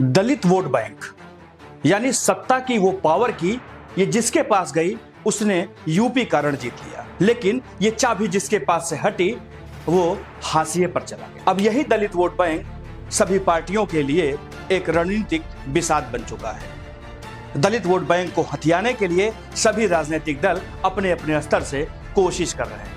दलित vote bank यानी सत्ता की वो पावर की, ये जिसके पास गई उसने यूपी का रण जीत लिया। लेकिन ये चाबी जिसके पास से हटी वो हाशिए पर चला गया। अब यही दलित वोट बैंक सभी पार्टियों के लिए एक रणनीतिक बिसात बन चुका है। दलित वोट बैंक को हथियाने के लिए सभी राजनीतिक दल अपने अपने स्तर से कोशिश कर रहे हैं।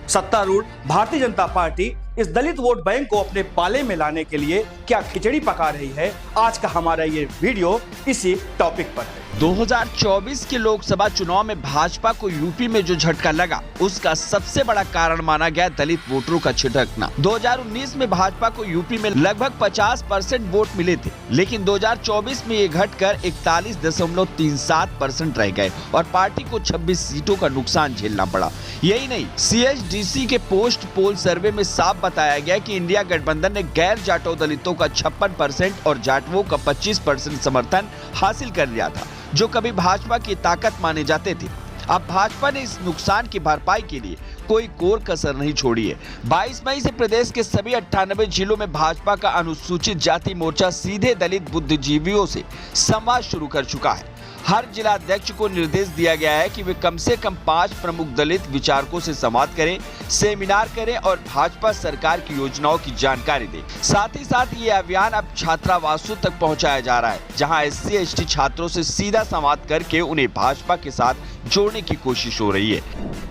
सत्तारूढ़ भारतीय जनता पार्टी इस दलित वोट बैंक को अपने पाले में लाने के लिए क्या खिचड़ी पका रही है, आज का हमारा ये वीडियो इसी टॉपिक पर है। 2024 के लोकसभा चुनाव में भाजपा को यूपी में जो झटका लगा, उसका सबसे बड़ा कारण माना गया दलित वोटरों का छिटकना। 2019 में भाजपा को यूपी में लगभग 50% वोट मिले थे, लेकिन 2024 में ये घटकर 41.37% रह गए और पार्टी को 26 सीटों का नुकसान झेलना पड़ा। यही नहीं, CHDC के पोस्ट पोल सर्वे में साफ बताया गया कि इंडिया गठबंधन ने गैर जाटो दलितों का 56% और जाटवों का 25% समर्थन हासिल कर लिया था, जो कभी भाजपा की ताकत माने जाते थे। अब भाजपा ने इस नुकसान की भरपाई के लिए कोई कोर कसर नहीं छोड़ी है। 22 मई से प्रदेश के सभी 98 जिलों में भाजपा का अनुसूचित जाति मोर्चा सीधे दलित बुद्धिजीवियों से संवाद शुरू कर चुका है। हर जिला अध्यक्ष को निर्देश दिया गया है कि वे कम से कम 5 प्रमुख दलित विचारकों से संवाद करें, सेमिनार करें और भाजपा सरकार की योजनाओं की जानकारी दें। साथ ही साथ ये अभियान अब छात्रावासों तक पहुंचाया जा रहा है, जहां SC/ST छात्रों से सीधा संवाद करके उन्हें भाजपा के साथ जोड़ने की कोशिश हो रही है।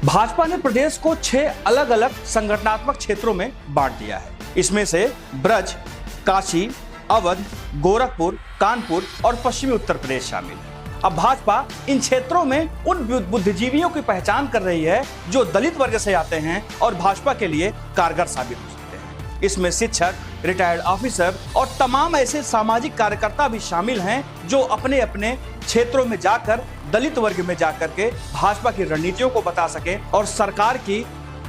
भाजपा ने प्रदेश को 6 अलग अलग संगठनात्मक क्षेत्रों में बांट दिया है। इसमें से ब्रज, काशी, अवध, गोरखपुर, कानपुर और पश्चिमी उत्तर प्रदेश शामिल है। अब भाजपा इन क्षेत्रों में उन बुद्धिजीवियों की पहचान कर रही है जो दलित वर्ग से आते हैं और भाजपा के लिए कारगर साबित हो सकते हैं। इसमें शिक्षक, रिटायर्ड ऑफिसर और तमाम ऐसे सामाजिक कार्यकर्ता भी शामिल हैं जो अपने अपने क्षेत्रों में जाकर दलित वर्ग में जाकर के भाजपा की रणनीतियों को बता सके और सरकार की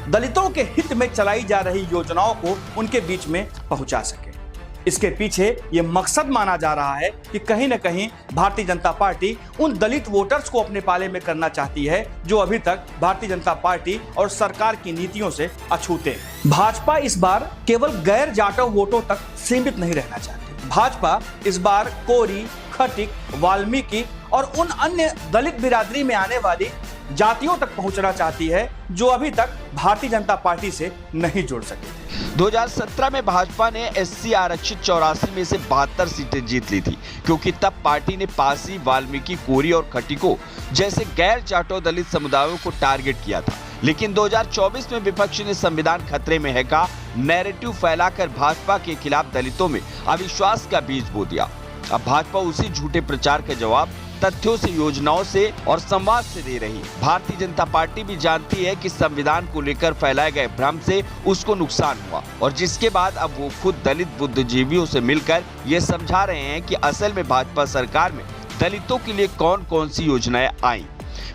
दलितों के हित में चलाई जा रही योजनाओं को उनके बीच में पहुंचा सके। इसके पीछे ये मकसद माना जा रहा है कि कहीं न कहीं भारतीय जनता पार्टी उन दलित वोटर्स को अपने पाले में करना चाहती है जो अभी तक भारतीय जनता पार्टी और सरकार की नीतियों से अछूते हैं। भाजपा इस बार केवल गैर जाटव वोटों तक सीमित नहीं रहना चाहती। भाजपा इस बार कोरी, खटिक, वाल्मीकि और उन अन्य दलित बिरादरी में आने वाली जातियों तक पहुंचना चाहती है जो अभी तक भारतीय जनता पार्टी से नहीं जुड़ सके थे। 2017 में भाजपा ने SC आरक्षित 84 में से 72 सीटें जीत ली थी, क्योंकि तब पार्टी ने पासी, वाल्मीकि, कोरी और खटिको जैसे गैर जाटो दलित समुदायों को टारगेट किया था। लेकिन 2024 में विपक्ष ने संविधान खतरे में है का नैरेटिव फैलाकर भाजपा के खिलाफ दलितों में अविश्वास का बीज बो दिया। अब भाजपा उसी झूठे प्रचार का जवाब तथ्यों से, योजनाओं से और संवाद से दे रही है। भारतीय जनता पार्टी भी जानती है कि संविधान को लेकर फैलाए गए भ्रम से उसको नुकसान हुआ और जिसके बाद अब वो खुद दलित बुद्धिजीवियों से मिलकर ये समझा रहे हैं कि असल में भाजपा सरकार में दलितों के लिए कौन कौन सी योजनाएं आई।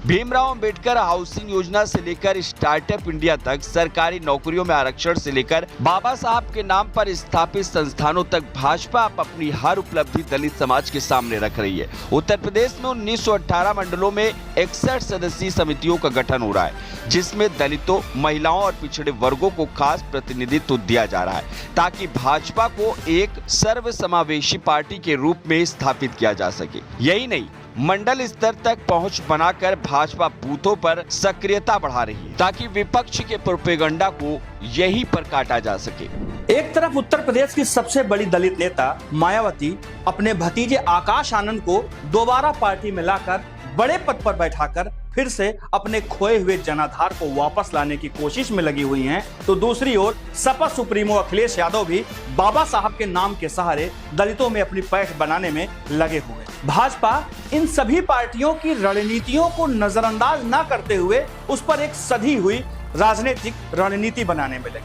भीमराव अंबेडकर हाउसिंग योजना से लेकर स्टार्टअप इंडिया तक, सरकारी नौकरियों में आरक्षण से लेकर बाबा साहब के नाम पर स्थापित संस्थानों तक भाजपा अपनी हर उपलब्धि दलित समाज के सामने रख रही है। उत्तर प्रदेश में 1918 मंडलों में 61 सदस्यीय समितियों का गठन हो रहा है, जिसमें दलितों, महिलाओं और पिछड़े वर्गों को खास प्रतिनिधित्व दिया जा रहा है ताकि भाजपा को एक सर्वसमावेशी पार्टी के रूप में स्थापित किया जा सके। यही नहीं, मंडल स्तर तक पहुंच बनाकर भाजपा बूथों पर सक्रियता बढ़ा रही है ताकि विपक्ष के प्रोपेगेंडा को यहीं पर काटा जा सके। एक तरफ उत्तर प्रदेश की सबसे बड़ी दलित नेता मायावती अपने भतीजे आकाश आनंद को दोबारा पार्टी में लाकर बड़े पद पर बैठाकर फिर से अपने खोए हुए जनाधार को वापस लाने की कोशिश में लगी हुई हैं, तो दूसरी ओर सपा सुप्रीमो अखिलेश यादव भी बाबा साहब के नाम के सहारे दलितों में अपनी पैठ बनाने में लगे हुए। भाजपा इन सभी पार्टियों की रणनीतियों को नजरअंदाज न करते हुए उस पर एक सधी हुई राजनीतिक रणनीति बनाने में लगी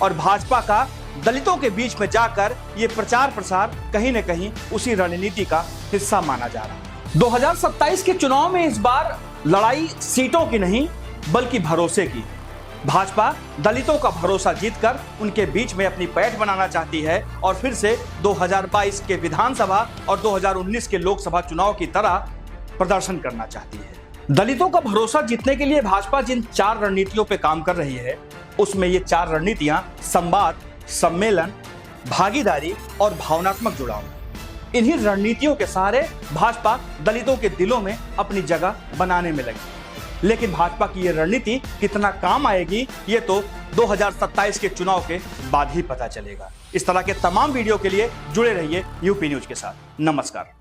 और भाजपा का दलितों के बीच में जाकर ये प्रचार प्रसार कहीं न कहीं उसी रणनीति का हिस्सा माना जा रहा है। 2027 के चुनाव में इस बार लड़ाई सीटों की नहीं बल्कि भरोसे की। भाजपा दलितों का भरोसा जीतकर उनके बीच में अपनी पैठ बनाना चाहती है और फिर से 2022 के विधानसभा और 2019 के लोकसभा चुनाव की तरह प्रदर्शन करना चाहती है। दलितों का भरोसा जीतने के लिए भाजपा जिन 4 रणनीतियों पर काम कर रही है, उसमें ये 4 रणनीतियां संवाद, सम्मेलन, भागीदारी और भावनात्मक जुड़ाव। इन्हीं रणनीतियों के सहारे भाजपा दलितों के दिलों में अपनी जगह बनाने में लगी। लेकिन भाजपा की ये रणनीति कितना काम आएगी ये तो 2027 के चुनाव के बाद ही पता चलेगा। इस तरह के तमाम वीडियो के लिए जुड़े रहिए यूपी न्यूज के साथ। नमस्कार।